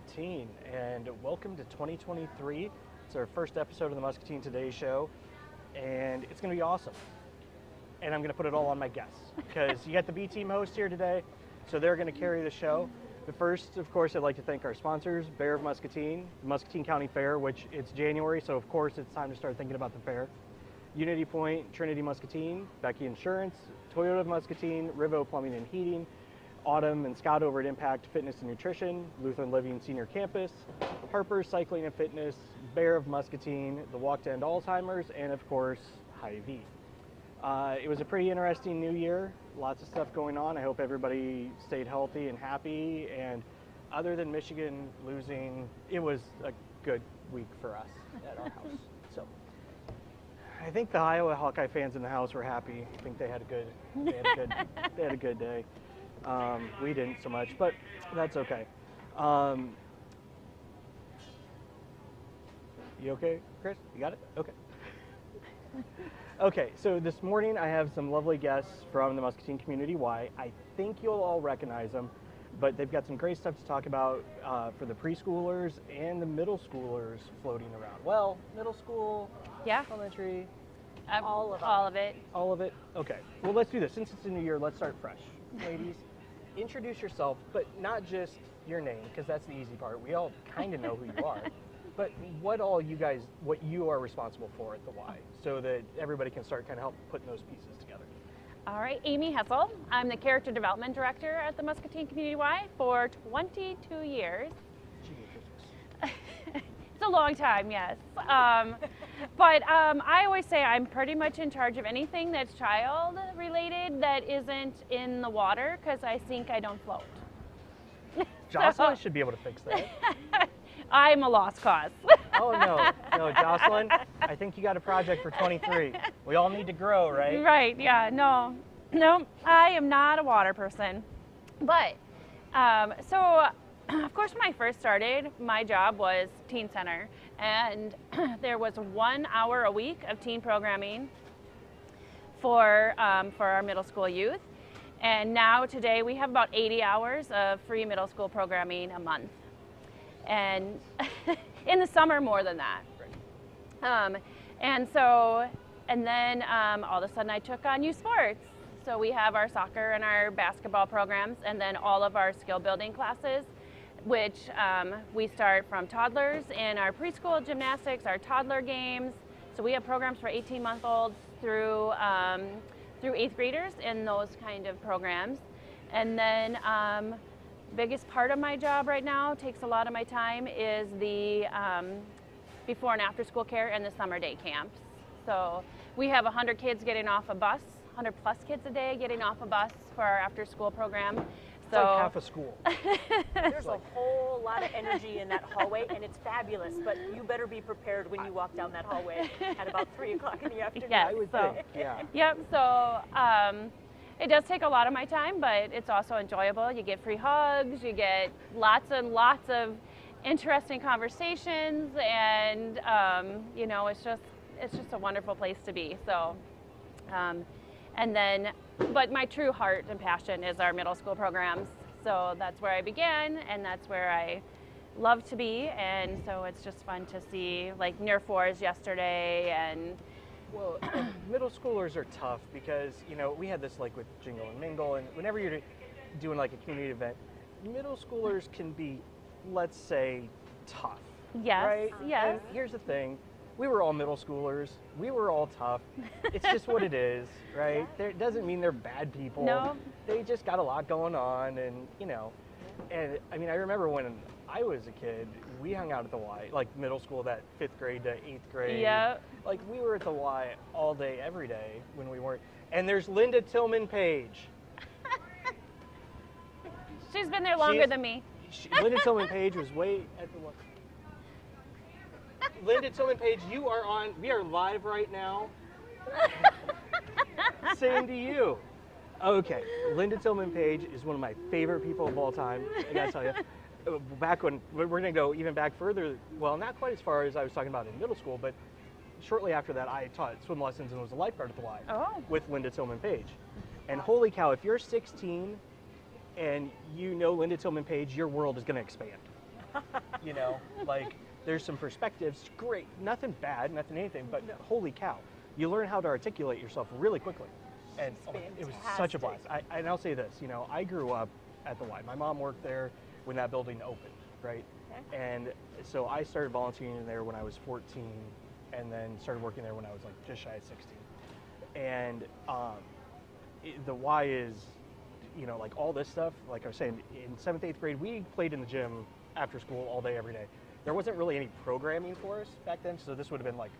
Muscatine, and welcome to 2023. It's our first episode of the Muscatine Today Show, and it's going to be awesome. And I'm going to put it all on my guests, because you got the B team host here today, so they're going to carry the show. But first, of course, I'd like to thank our sponsors, Bear of Muscatine, the Muscatine County Fair, which it's January, so of course it's time to start thinking about the fair. Unity Point, Trinity Muscatine, Becky Insurance, Toyota of Muscatine, Rivo Plumbing and Heating, Autumn and Scott over at Impact Fitness and Nutrition, Lutheran Living Senior Campus, Harper's Cycling and Fitness, Bear of Muscatine, the Walk to End Alzheimer's, and of course, Hy-Vee. It was a pretty interesting new year, lots of stuff going on. I hope everybody stayed healthy and happy, and other than Michigan losing, it was a good week for us at our house. So I think the Iowa Hawkeye fans in the house were happy. I think they had a good day. We didn't so much, but that's okay. You okay, Chris? You got it? Okay. Okay, so this morning I have some lovely guests from the Muscatine Community Y. I think you'll all recognize them, but they've got some great stuff to talk about for the preschoolers and the middle schoolers floating around. Well, middle school, yeah, elementary, all of it. All of it? Okay. Well, let's do this. Since it's a new year, let's start fresh. Ladies, introduce yourself, but not just your name, because that's the easy part. We all kind of know who you are. But what you are responsible for at the Y, so that everybody can start kind of help putting those pieces together. All right, Amy Hessel. I'm the Character Development Director at the Muscatine Community Y for 22 years. It's a long time, yes. But I always say I'm pretty much in charge of anything that's child related that isn't in the water, because I sink, I don't float. Jocelyn should be able to fix that. I'm a lost cause. Oh, no, Jocelyn, I think you got a project for 23. We all need to grow, right? Right, yeah, no, I am not a water person. But, so, of course, when I first started, my job was teen center, and there was 1 hour a week of teen programming for our middle school youth. And now, today, we have about 80 hours of free middle school programming a month. And in the summer, more than that. And then all of a sudden I took on youth sports. So we have our soccer and our basketball programs, and then all of our skill building classes, which we start from toddlers in our preschool gymnastics, our toddler games. So we have programs for 18-month-olds through 8th graders in those kind of programs. And then biggest part of my job right now, takes a lot of my time, is the before and after school care and the summer day camps. So we have 100 kids getting off a bus, 100 plus kids a day getting off a bus for our after school program. It's like half a school. There's a whole lot of energy in that hallway, and it's fabulous, but you better be prepared when you walk down that hallway at about 3 o'clock in the afternoon. Yes, I would think, yeah. Yep, so it does take a lot of my time, but it's also enjoyable. You get free hugs, you get lots and lots of interesting conversations, and you know, it's just a wonderful place to be. So, but my true heart and passion is our middle school programs. So that's where I began, and that's where I love to be. And so it's just fun to see, like near fours yesterday, and well, middle schoolers are tough because, you know, we had this like with Jingle and Mingle, and whenever you're doing like a community event, middle schoolers can be, let's say, tough. yes, right? yes. And here's the thing, we were all middle schoolers, we were all tough. It's just what it is, right? It doesn't mean they're bad people. No. They just got a lot going on, and, you know, and I mean, I remember when I was a kid, we hung out at the Y, like middle school, that 5th grade to 8th grade. Yeah. Like we were at the Y all day, every day when we weren't. And there's Linda Tillman Page. She's been there longer than me. Linda Tillman Page was way at the Y. Linda Tillman Page, we are live right now. Same to you. Okay, Linda Tillman Page is one of my favorite people of all time, I gotta tell you. Back when, we're gonna go even back further, well, not quite as far as I was talking about in middle school, but shortly after that, I taught swim lessons and was a lifeguard at the Y with Linda Tillman Page. And holy cow, if you're 16 and you know Linda Tillman Page, your world is gonna expand. You know, like there's some perspectives, great, nothing bad, nothing anything, but holy cow, you learn how to articulate yourself really quickly. And it was such a blast. And I'll say this, you know, I grew up at the Y. My mom worked there when that building opened, right? Okay. And so I started volunteering there when I was 14, and then started working there when I was like just shy of 16. And the Y is, you know, like all this stuff, like I was saying, in 7th, 8th grade, we played in the gym after school all day, every day. There wasn't really any programming for us back then, so this would have been like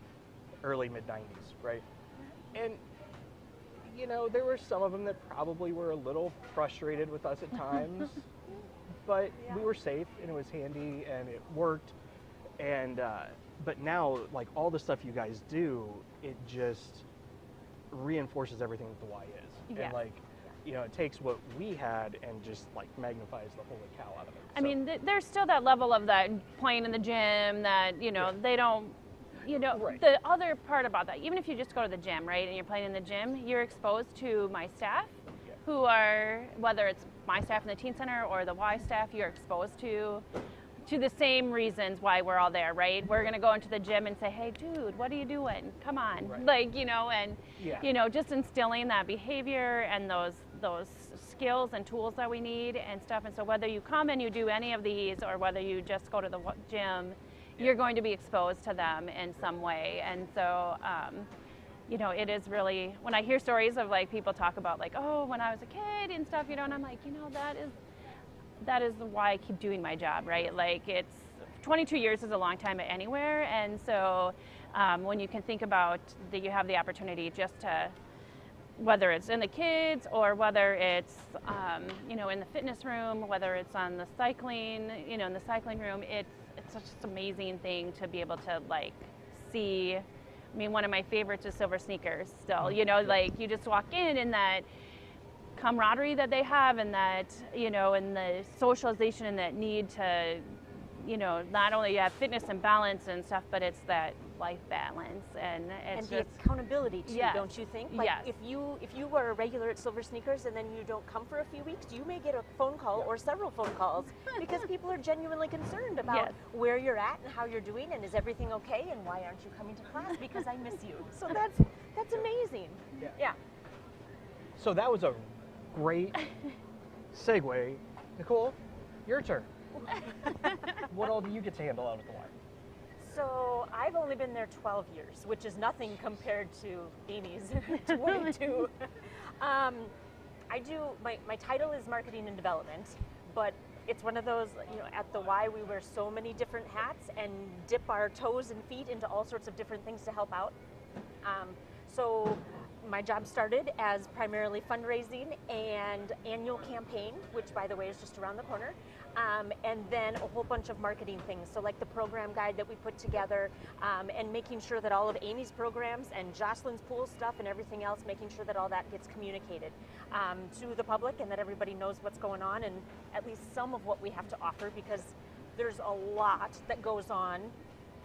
early, mid-90s, right? And, you know, there were some of them that probably were a little frustrated with us at times, but we were safe, and it was handy, and it worked. And, but now, like all the stuff you guys do, it just reinforces everything that the Y is. Yeah. And like, you know, it takes what we had and just like magnifies the holy cow out of it. I mean, there's still that level of that playing in the gym that, you know, they don't, you know, the other part about that, even if you just go to the gym, right, and you're playing in the gym, you're exposed to my staff who are, whether it's my staff in the teen center or the Y staff, you're exposed to the same reasons why we're all there, right? We're going to go into the gym and say, hey, dude, what are you doing? Come on. Like, you know, and, you know, just instilling that behavior and those skills and tools that we need and stuff. And so whether you come and you do any of these or whether you just go to the gym, you're going to be exposed to them in some way. And so, you know, it is really, when I hear stories of like people talk about like, oh, when I was a kid and stuff, you know, and I'm like, you know, that is why I keep doing my job, right? Like it's 22 years is a long time anywhere. And so when you can think about that you have the opportunity just to, whether it's in the kids or whether it's, you know, in the fitness room, whether it's on the cycling, you know, in the cycling room, it's such an amazing thing to be able to like see. I mean, one of my favorites is Silver Sneakers still, you know, like you just walk in and that camaraderie that they have and that, you know, and the socialization and that need to, you know, not only have fitness and balance and stuff, but it's that life balance and it's the accountability too, don't you think? Like if you were a regular at Silver Sneakers and then you don't come for a few weeks, you may get a phone call or several phone calls because people are genuinely concerned about where you're at and how you're doing and is everything okay and why aren't you coming to class because I miss you. So that's amazing. Yeah. So that was a great segue. Nicole, your turn. What all do you get to handle out at the Y? So I've only been there 12 years, which is nothing compared to Amy's 22. I do, my title is marketing and development, but it's one of those, you know, at the Y we wear so many different hats and dip our toes and feet into all sorts of different things to help out. So my job started as primarily fundraising and annual campaign, which by the way is just around the corner, and then a whole bunch of marketing things. So like the program guide that we put together and making sure that all of Amy's programs and Jocelyn's pool stuff and everything else, making sure that all that gets communicated to the public and that everybody knows what's going on and at least some of what we have to offer, because there's a lot that goes on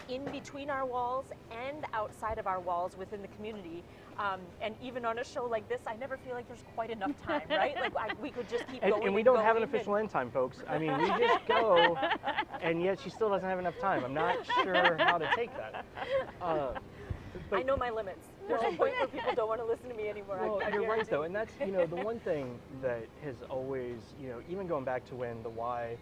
in between our walls and outside of our walls within the community. And even on a show like this, I never feel like there's quite enough time, right? Like we could just keep going. And we don't have an official end time, folks. I mean, we just go, and yet she still doesn't have enough time. I'm not sure how to take that. I know my limits. There's a point where people don't want to listen to me anymore. Well, you're right, though, and that's, you know, the one thing that has always, you know, even going back to when the Y,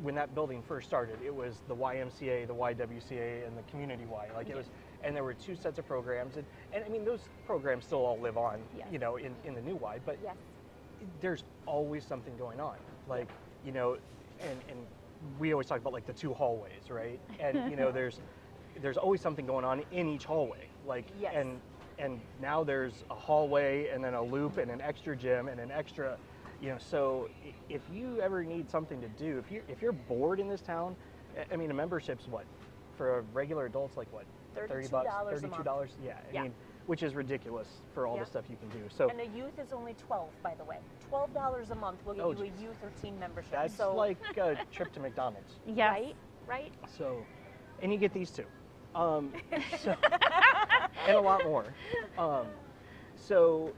when that building first started, it was the YMCA, the YWCA, and the Community Y. Like it was, and there were two sets of programs, and I mean those programs still all live on, you know, in the new Y. But there's always something going on, like you know, and we always talk about like the two hallways, right? And you know, there's always something going on in each hallway, like and now there's a hallway and then a loop and an extra gym and an extra. You know, so if you ever need something to do, if you're bored in this town, I mean, a membership's what for a regular adult's like what, $30, $32? Yeah, I mean, which is ridiculous for all the stuff you can do. So and a youth is only $12, by the way. $12 a month will get you a youth or teen membership. That's like a trip to McDonald's. Right. So, and you get these two, so, and a lot more. So,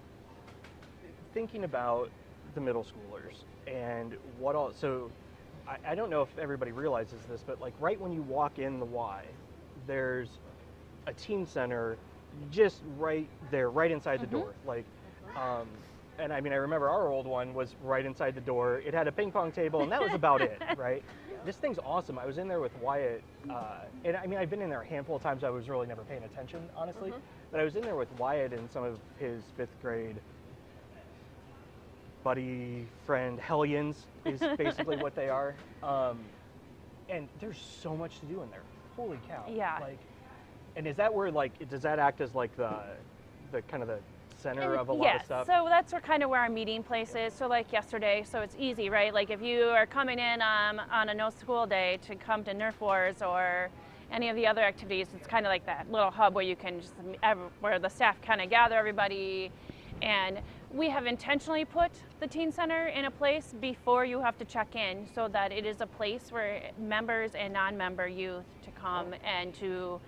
thinking about the middle schoolers and what all, so I don't know if everybody realizes this, but like right when you walk in the Y, there's a teen center just right there, right inside the door. Like, and I mean, I remember our old one was right inside the door. It had a ping pong table, and that was about it, right? This thing's awesome. I was in there with Wyatt, and I mean, I've been in there a handful of times. I was really never paying attention, honestly. But I was in there with Wyatt and some of his 5th grade buddy, friend, hellions is basically what they are. And there's so much to do in there. Holy cow. Yeah. Like, and is that where, like, does that act as like the kind of the center of a lot of stuff? So that's kind of where our meeting place is. So like yesterday, so it's easy, right? Like if you are coming in on a no school day to come to Nerf Wars or any of the other activities, it's kind of like that little hub where you can just, where the staff kind of gather everybody. And we have intentionally put the Teen Center in a place before you have to check in so that it is a place where members and non-member youth to come and to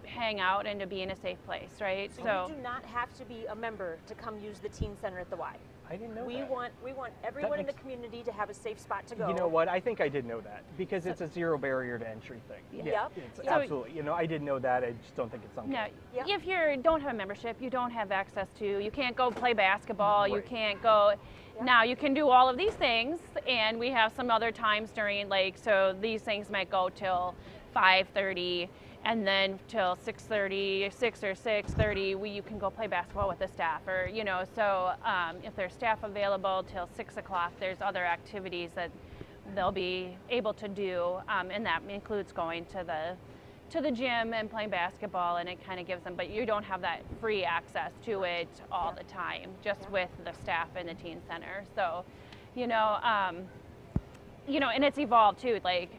hang out and to be in a safe place, right? So you do not have to be a member to come use the Teen Center at the Y. I didn't know we that. We want everyone in the community to have a safe spot to go. You know what? I think I did know that because it's a zero barrier to entry thing. Yep. It's absolutely. You know, I did know that. I just don't think it's something. No, if you don't have a membership, you don't have access to, you can't go play basketball, Right. you can't go. Now you can do all of these things, and we have some other times during, like, so these things might go till 5:30. And then till 6:30, 6 or 6:30, you can go play basketball with the staff, or you know. So if there's staff available till 6 o'clock, there's other activities that they'll be able to do, and that includes going to the gym and playing basketball, and it kind of gives them. But you don't have that free access to it all the time, just with the staff in the teen center. So, you know, and it's evolved too. Like,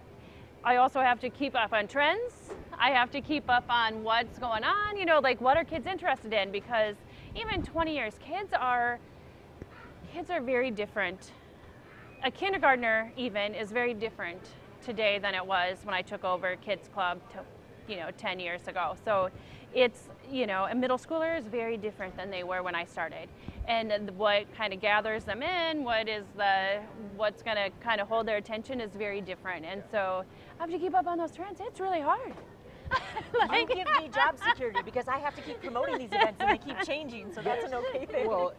I also have to keep up on trends. I have to keep up on what's going on, you know, like what are kids interested in, because even 20 years, kids are very different. A kindergartner even is very different today than it was when I took over Kids Club 10 years ago. So it's, a middle schooler is very different than they were when I started. And what kind of gathers them in, what's going to kind of hold their attention is very different. And so I have to keep up on those trends. It's really hard. You give me job security because I have to keep promoting these events and they keep changing, so that's an okay thing. Well,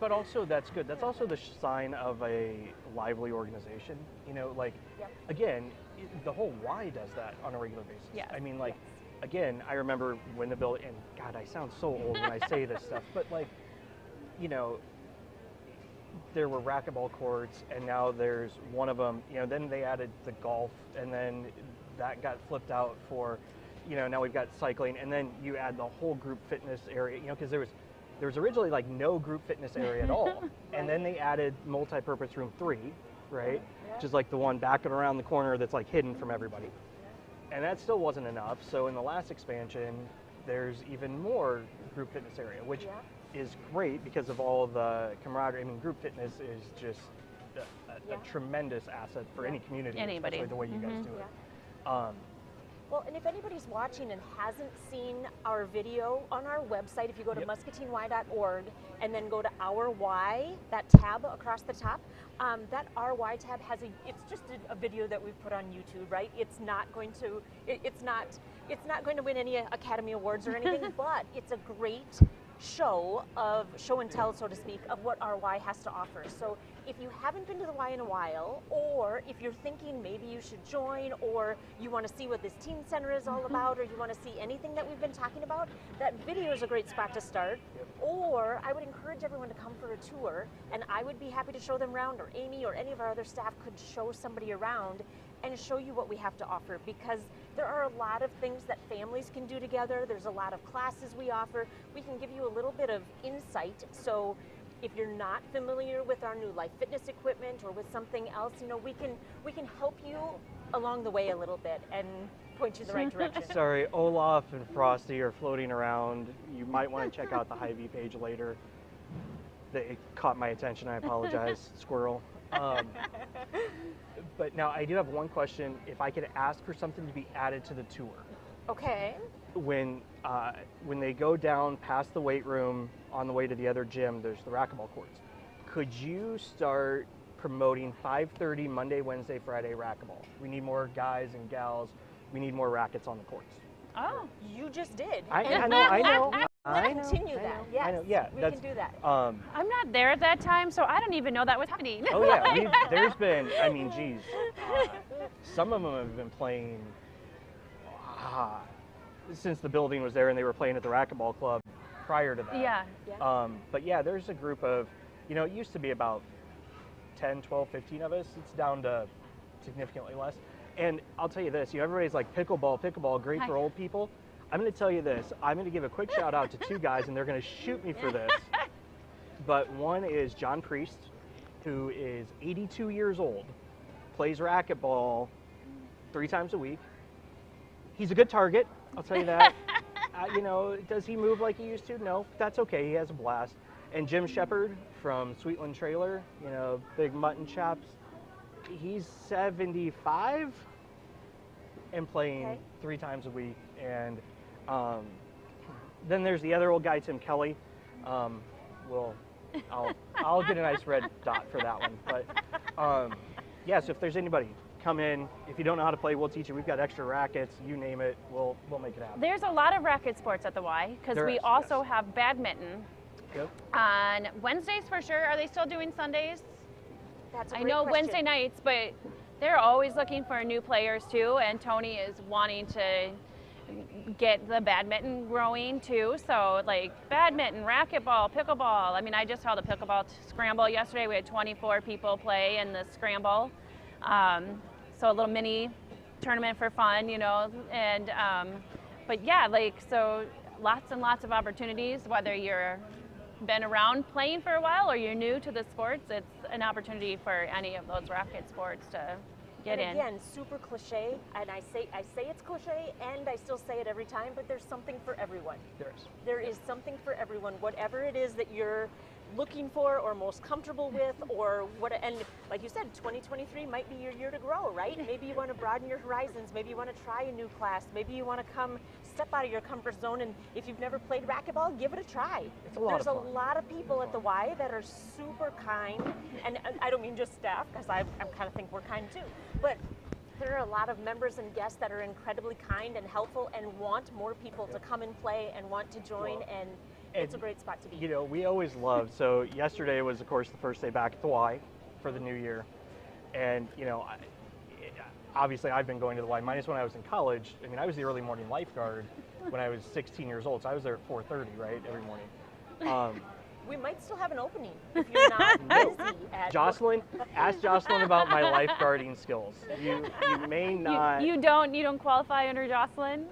but also that's good. That's also the sign of a lively organization. Again, the whole Y does that on a regular basis. Yes. I mean, again, I remember when the building, and God, I sound so old when I say this stuff, but there were racquetball courts, and now there's one of them. Then they added the golf, and then that got flipped out for, now we've got cycling, and then you add the whole group fitness area, because there was originally no group fitness area at all, and then they added multi-purpose room 3, right, which is the one back and around the corner that's hidden from everybody, and that still wasn't enough. So in the last expansion, there's even more group fitness area, which is great because of all the camaraderie. I mean, group fitness is just a tremendous asset for any community, Anybody. especially the way you guys do it. Well, and if anybody's watching and hasn't seen our video on our website, if you go to muscatiney.org and then go to Our Y, that tab across the top, that Our Y tab has it's just a video that we've put on YouTube, right? It's not going to going to win any Academy Awards or anything, but it's a great show and tell, so to speak, of what our Y has to offer. So if you haven't been to the Y in a while, or if you're thinking maybe you should join, or you want to see what this teen center is all about, or you want to see anything that we've been talking about, that video is a great spot to start. Or I would encourage everyone to come for a tour, and I would be happy to show them around, or Amy or any of our other staff could show somebody around and show you what we have to offer, because there are a lot of things that families can do together. There's a lot of classes we offer. We can give you a little bit of insight. So if you're not familiar with our new Life Fitness equipment or with something else, we can help you along the way a little bit and point you in the right direction. Sorry, Olaf and Frosty are floating around. You might want to check out the Hy-Vee page later. It caught my attention. I apologize, squirrel. But now I do have one question. If I could ask for something to be added to the tour. Okay. When they go down past the weight room on the way to the other gym, there's the racquetball courts. Could you start promoting 5:30 Monday, Wednesday, Friday racquetball. We need more guys and gals. We need more rackets on the courts. Oh. You just did. I And know. Let's continue that. Yes, I know. Yeah, we can do that. I'm not there at that time, so I don't even know that was happening. Oh yeah, there's been. I mean, geez, some of them have been playing since the building was there, and they were playing at the racquetball club prior to that. Yeah. But yeah, there's a group of, it used to be about 10, 12, 15 of us. It's down to significantly less. And I'll tell you this, everybody's like pickleball, great for old people. I'm going to tell you this. I'm going to give a quick shout out to two guys, and they're going to shoot me for this. But one is John Priest, who is 82 years old, plays racquetball 3 times a week. He's a good target, I'll tell you that. Does he move like he used to? No, that's okay. He has a blast. And Jim Shepard from Sweetland Trailer, big mutton chops. He's 75 and playing 3 times a week. And then there's the other old guy, Tim Kelly. I'll get a nice red dot for that one. But so if there's anybody, come in. If you don't know how to play, we'll teach you. We've got extra rackets, you name it, we'll make it happen. There's a lot of racket sports at the Y, because we also have badminton. Yep. On Wednesdays for sure. Are they still doing Sundays? That's a I great know question. Wednesday nights, but they're always looking for new players too, and Tony is wanting to get the badminton growing too. So like badminton, racquetball, pickleball. I mean, I just held a pickleball scramble yesterday. We had 24 people play in the scramble. So a little mini tournament for fun, and but yeah, so lots and lots of opportunities, whether you're been around playing for a while or you're new to the sports. It's an opportunity for any of those racket sports to get in. Again, super cliche, and I say it's cliche, and I still say it every time, but there's something for everyone. There is something for everyone, whatever it is that you're looking for or most comfortable with, or what. And like you said, 2023 might be your year to grow, right? Maybe you want to broaden your horizons. Maybe you want to try a new class. Maybe you want to step out of your comfort zone, and if you've never played racquetball, give it a try. There's a lot of people at the Y that are super kind, and I don't mean just staff, because I kind of think we're kind too, but there are a lot of members and guests that are incredibly kind and helpful and want more people to come and play and want to join, and it's a great spot to be. We always love, so yesterday was, of course, the first day back at the Y for the new year. And, obviously I've been going to the Y, minus when I was in college. I mean, I was the early morning lifeguard when I was 16 years old, so I was there at 4:30, right, every morning. We might still have an opening if you're not busy at Jocelyn, ask Jocelyn about my lifeguarding skills. You may not. You don't qualify under Jocelyn?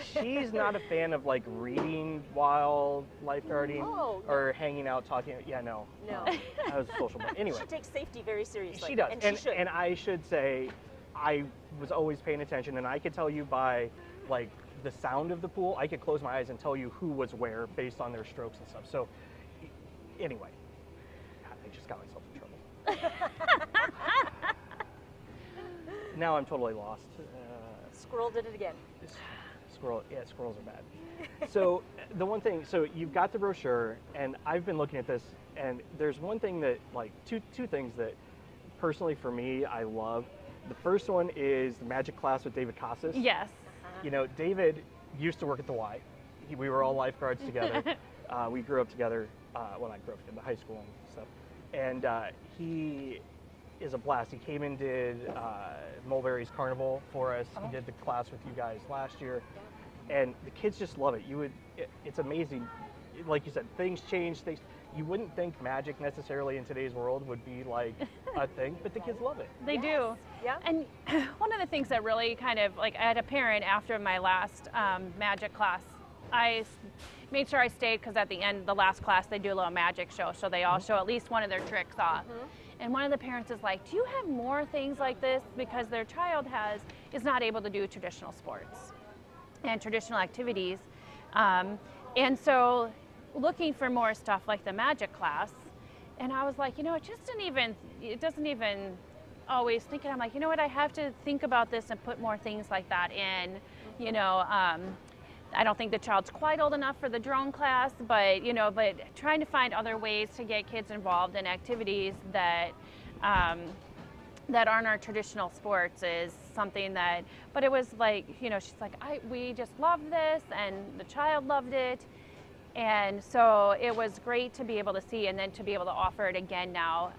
She's not a fan of like reading while lifeguarding or hanging out talking. Yeah, no. I was social, but anyway. She takes safety very seriously. She does, and she should. And I should say, I was always paying attention, and I could tell you by like the sound of the pool, I could close my eyes and tell you who was where based on their strokes and stuff. So anyway, God, I just got myself in trouble. Now I'm totally lost. Squirrel did it again. Squirrels are bad. So the one thing, so you've got the brochure, and I've been looking at this, and there's one thing that, like, two things that personally for me I love. The first one is the magic class with David Casas. Yes. David used to work at the Y. We were all lifeguards together. We grew up together. Well, I grew up in the high school and stuff. And he is a blast. He came and did Mulberry's Carnival for us. He did the class with you guys last year. And the kids just love it. It's amazing. Like you said, things change. You wouldn't think magic necessarily in today's world would be like a thing, but the kids love it. They do. Yeah. And one of the things that really kind of, like, I had a parent after my last magic class. I made sure I stayed because at the end, the last class, they do a little magic show. So they all show at least one of their tricks off. And one of the parents is like, do you have more things like this? Because their child is not able to do traditional sports and traditional activities. And so looking for more stuff like the magic class, and I was like, it doesn't even always think it. I'm like, I have to think about this and put more things like that in, I don't think the child's quite old enough for the drone class, but but trying to find other ways to get kids involved in activities that that aren't our traditional sports is something that. But it was like, she's like, we just loved this, and the child loved it, and so it was great to be able to see, and then to be able to offer it again now.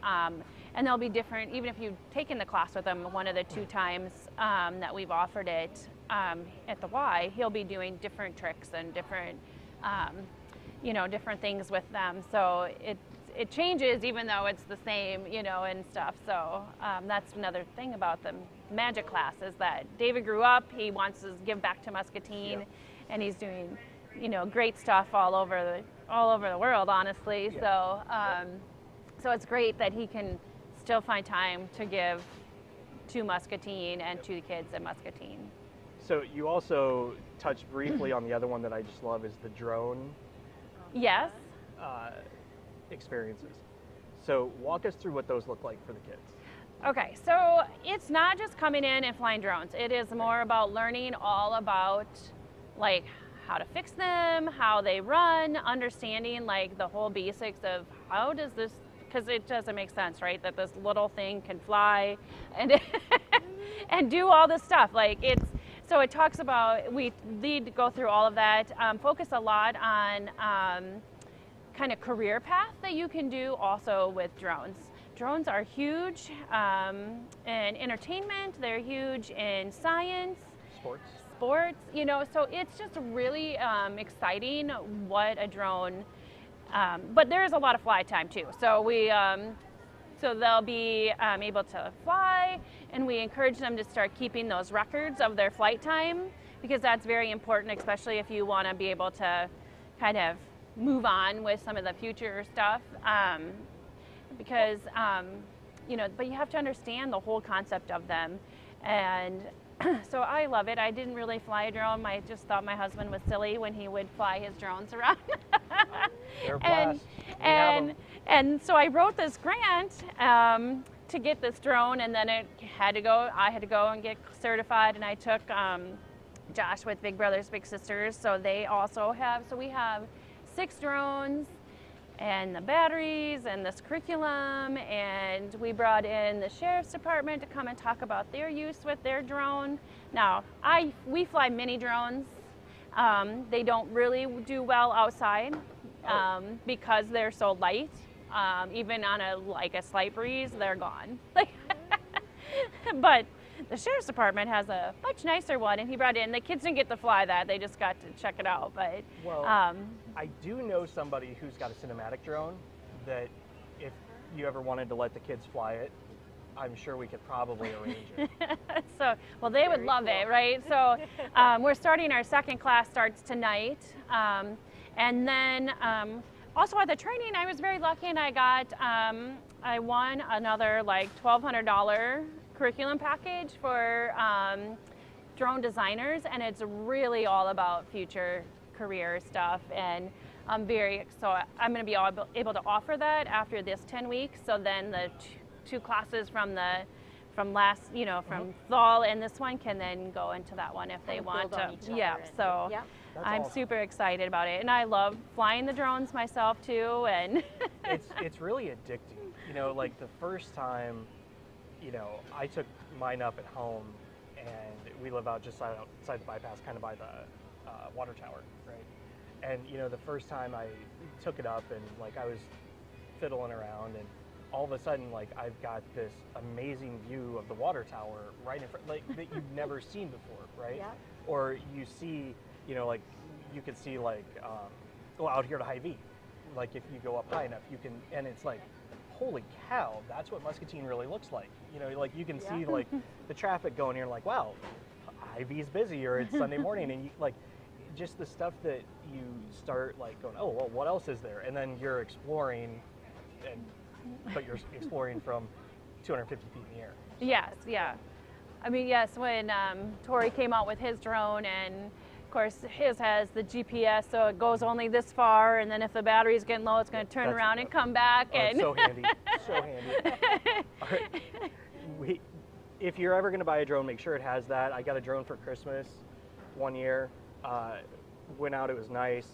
And they'll be different, even if you've taken the class with them one of the 2 times that we've offered it at the Y, he'll be doing different tricks and different, different things with them. So it changes even though it's the same, and stuff. So that's another thing about the magic class is that David grew up, he wants to give back to Muscatine, Yep. and he's doing, great stuff all over the world, honestly. Yep. So it's great that he can still find time to give to Muscatine and to the kids at Muscatine. So you also touched briefly on the other one that I just love is the drone Yes. experiences. So walk us through what those look like for the kids. Okay, so it's not just coming in and flying drones. It is more about learning all about like how to fix them, how they run, understanding like the whole basics of how does this, because it doesn't make sense, right? That this little thing can fly and and do all this stuff. Like so it talks about, we need to go through all of that, focus a lot on kind of career path that you can do also with drones. Drones are huge in entertainment, they're huge in science, Sports. so it's just really exciting what a drone, but there's a lot of fly time too. So so they'll be able to fly, and we encourage them to start keeping those records of their flight time, because that's very important, especially if you want to be able to kind of move on with some of the future stuff. Because but you have to understand the whole concept of them, and so I love it. I didn't really fly a drone. I just thought my husband was silly when he would fly his drones around. They're a blast. We have 'em. And so I wrote this grant to get this drone, and then I had to go and get certified, and I took Josh with Big Brothers Big Sisters, so they also have, so we have 6 drones and the batteries and this curriculum, and we brought in the sheriff's department to come and talk about their use with their drone. Now, we fly mini drones. They don't really do well outside because they're so light. Even on a slight breeze, they're gone. But the sheriff's department has a much nicer one, and he brought in, the kids didn't get to fly that, they just got to check it out. But Well, I do know somebody who's got a cinematic drone that if you ever wanted to let the kids fly it, I'm sure we could probably arrange it. So, well, they would love it, right? So we're starting, our second class starts tonight. And then also at the training, I was very lucky, and I won another like $1,200 curriculum package for drone designers, and it's really all about future career stuff. And I'm going to be able to offer that after this 10 weeks. So then the 2 classes from last, from fall and this one can then go into that one if they want to. Yeah, so I'm awesome. super excited about it, and I love flying the drones myself too. And it's really addicting. Like the first time, I took mine up at home, and we live out just outside the bypass, kind of by the water tower, right? And the first time I took it up, and like I was fiddling around, and all of a sudden, like I've got this amazing view of the water tower right in front, like that you've never seen before, right? Yeah. Or you see, like you could see like, out here to Hy-Vee, like if you go up high enough, you can, and it's like, holy cow, that's what Muscatine really looks like. Like you can see like the traffic going here, like, wow, Hy-Vee's busy, or it's Sunday morning, and you like just the stuff that you start like going, oh, well, what else is there? And then you're exploring, but you're exploring from 250 feet in the air. Yes, yeah. I mean, yes, when Tori came out with his drone, and of course his has the GPS, so it goes only this far, and then if the battery's getting low, it's going to turn around and come back. It's so handy, so handy. All right. If you're ever going to buy a drone, make sure it has that. I got a drone for Christmas one year. went out, it was nice,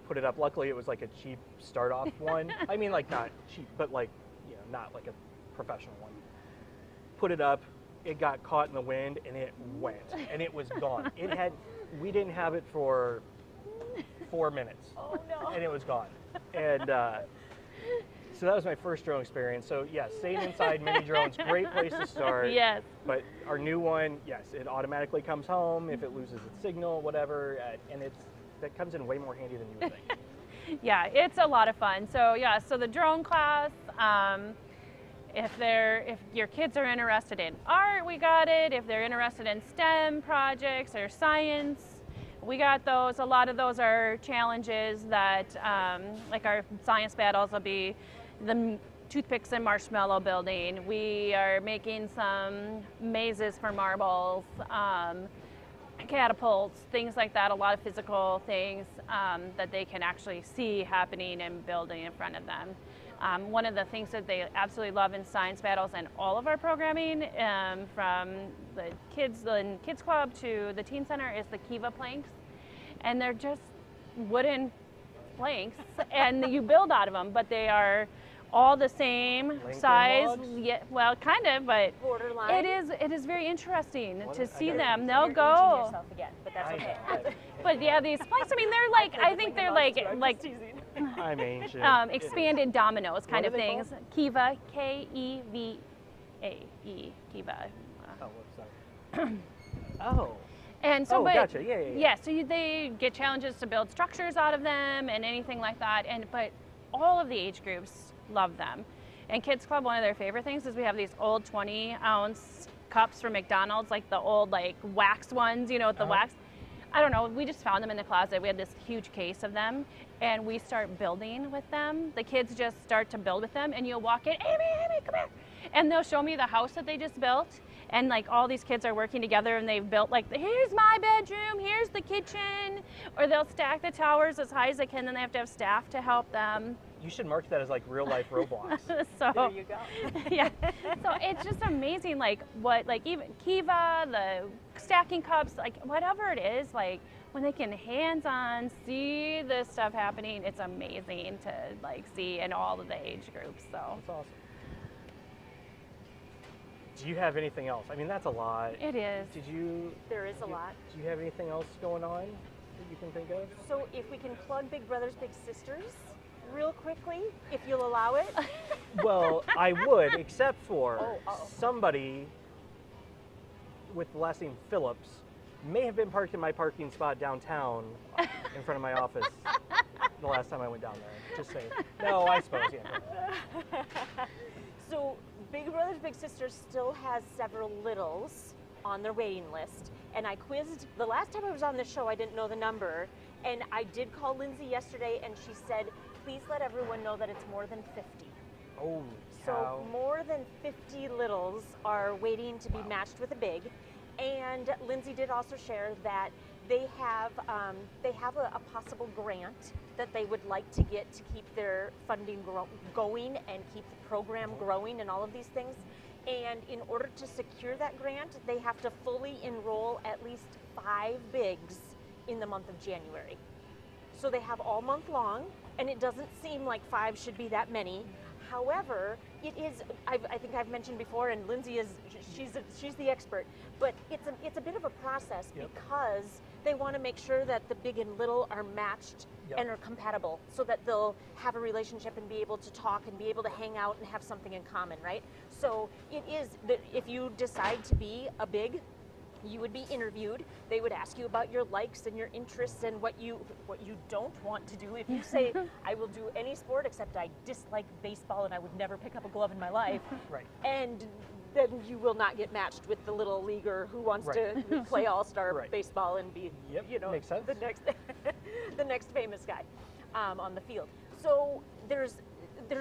put it up. Luckily, it was like a cheap start-off one. I mean, like not cheap, but like, you know, not like a professional one. Put it up, it got caught in the wind, and it went, and it was gone. We didn't have it for 4 minutes. Oh no. And it was gone. And so that was my first drone experience. So yes, staying inside, mini drones, great place to start. Yes. But our new one, yes, it automatically comes home if it loses its signal, whatever, and that comes in way more handy than you would think. Yeah, it's a lot of fun. So yeah, so the drone class, if your kids are interested in art, we got it. If they're interested in STEM projects or science, we got those. A lot of those are challenges that, like our science battles will be the toothpicks and marshmallow building. We are making some mazes for marbles, catapults, things like that, a lot of physical things that they can actually see happening and building in front of them. One of the things that they absolutely love in science battles and all of our programming, from the kids club to the teen center, is the Kiva planks. And they're just wooden planks, and you build out of them, but they are all the same Lincoln size. logs? Yeah, well, kind of, but Borderline. it is very interesting to see I them. know. They'll You're go. aging yourself again, but that's I okay. know. But yeah, these planks, I mean, they're like, I think they're like I'm ancient. expanded dominoes kind What of are they things. Kiva, K-E-V-A-E, Kiva. Oh, sorry. Oh. And so, Oh, but gotcha. Yeah. so they get challenges to build structures out of them and anything like that. But all of the age groups love them. And Kids Club, one of their favorite things is we have these old 20-ounce cups from McDonald's, like the old like wax ones, you know, with the wax. I don't know, we just found them in the closet. We had this huge case of them, and we start building with them. The kids just start to build with them, and you'll walk in, Amy, come here. And they'll show me the house that they just built. And like all these kids are working together, and they've built like, here's my bedroom, here's the kitchen. Or they'll stack the towers as high as they can, then they have to have staff to help them. You should market that as like real life Roblox. So There you go. yeah, so it's just amazing, like what, like even Kiva, the stacking cups, like whatever it is, like when they can hands-on see this stuff happening, it's amazing to like see in all of the age groups. So That's awesome. Do you have anything else? I mean, that's a lot. it is. There is a lot. Do you have anything else going on that you can think of? So if we can plug Big Brothers Big Sisters real quickly, if you'll allow it. Well, I would, except for Oh. somebody with the last name Phillips may have been parked in my parking spot downtown in front of my office the last time I went down there. Just saying. No, I suppose, yeah. So Big Brothers Big Sisters still has several littles on their waiting list, and I quizzed the last time I was on this show. I didn't know the number, and I did call Lindsay yesterday, and she said, please let everyone know that it's more than 50. Holy So cow. more than 50 littles are waiting to be matched with a big. And Lindsay did also share that they have a possible grant that they would like to get to keep their funding going and keep the program growing and all of these things. And in order to secure that grant, they have to fully enroll at least 5 bigs in the month of January. So they have all month long, and it doesn't seem like 5 should be that many. However, it is, I think I've mentioned before, and Lindsay is, she's the expert, but it's a bit of a process. Yep. Because they want to make sure that the big and little are matched Yep. and are compatible, so that they'll have a relationship and be able to talk and be able to hang out and have something in common, right? So it is that if you decide to be a big, you would be interviewed. They would ask you about your likes and your interests and what you don't want to do. If you say, I will do any sport except I dislike baseball and I would never pick up a glove in my life, Right. and then you will not get matched with the little leaguer who wants Right. to play all-star Right. baseball and be, Yep, you know, makes sense. the next the next famous guy on the field. So there's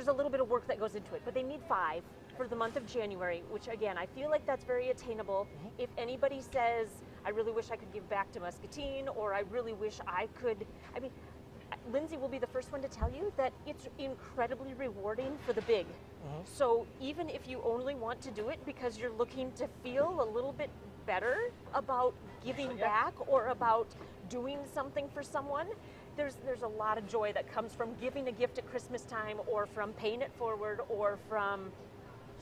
a little bit of work that goes into it, but they need 5 for the month of January, which again, I feel like that's very attainable. If anybody says, I really wish I could give back to Muscatine, or I really wish I could, I mean, Lindsay will be the first one to tell you that it's incredibly rewarding for the big. So even if you only want to do it because you're looking to feel a little bit better about giving back or about doing something for someone. There's a lot of joy that comes from giving a gift at Christmas time, or from paying it forward, or from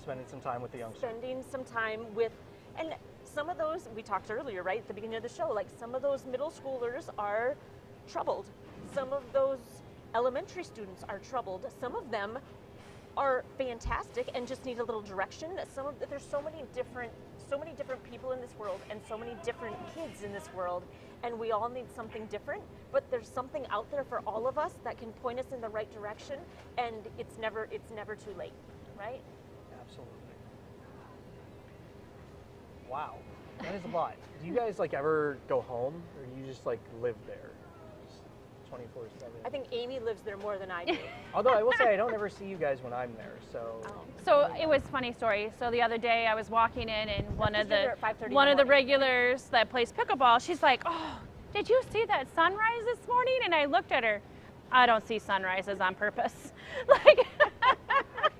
Spending some time with the youngsters. spending some time with, and some of those, we talked earlier, right, at the beginning of the show, like some of those middle schoolers are troubled. Some of those elementary students are troubled. Some of them are fantastic and just need a little direction. There's so many different people in this world, and so many different kids in this world, and we all need something different, but there's something out there for all of us that can point us in the right direction, and it's never too late, right? Absolutely. Wow, that is a lot. Do you guys like ever go home, or do you just like live there, 24/7? I think Amy lives there more than I do. Although I will say I don't ever see you guys when I'm there, so. So it was a funny story. So the other day I was walking in, and one of You're there at 5:30 in the the morning. regulars that plays pickleball, she's like, "Oh, did you see that sunrise this morning?" And I looked at her. I don't see sunrises on purpose. Like,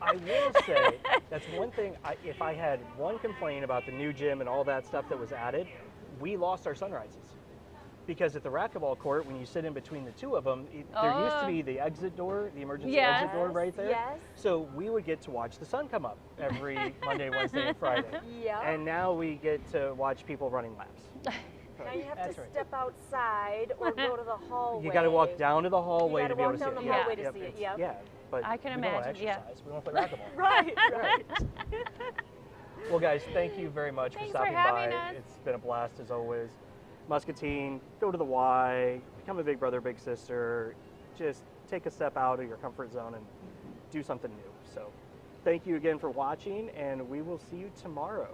I will say that's one thing. If I had one complaint about the new gym and all that stuff that was added, we lost our sunrises. Because at the racquetball court, when you sit in between the two of them, there used to be the exit door, the emergency Yes. exit door right there. Yes. So we would get to watch the sun come up every Monday, Wednesday, and Friday. Yep. And now we get to watch people running laps. Now you have That's to right. step outside or go to the hallway. You got to walk down to the hallway You to gotta be able walk to see down it. the hallway to see it, it's- yep. Yeah, but I can we don't want to imagine, yeah. exercise. We want to play racquetball. Right, right. Well, guys, thank you very much Thanks for for stopping having by. us. It's been a blast as always. Muscatine, go to the Y, become a big brother, big sister. Just take a step out of your comfort zone and do something new. So, thank you again for watching, and we will see you tomorrow.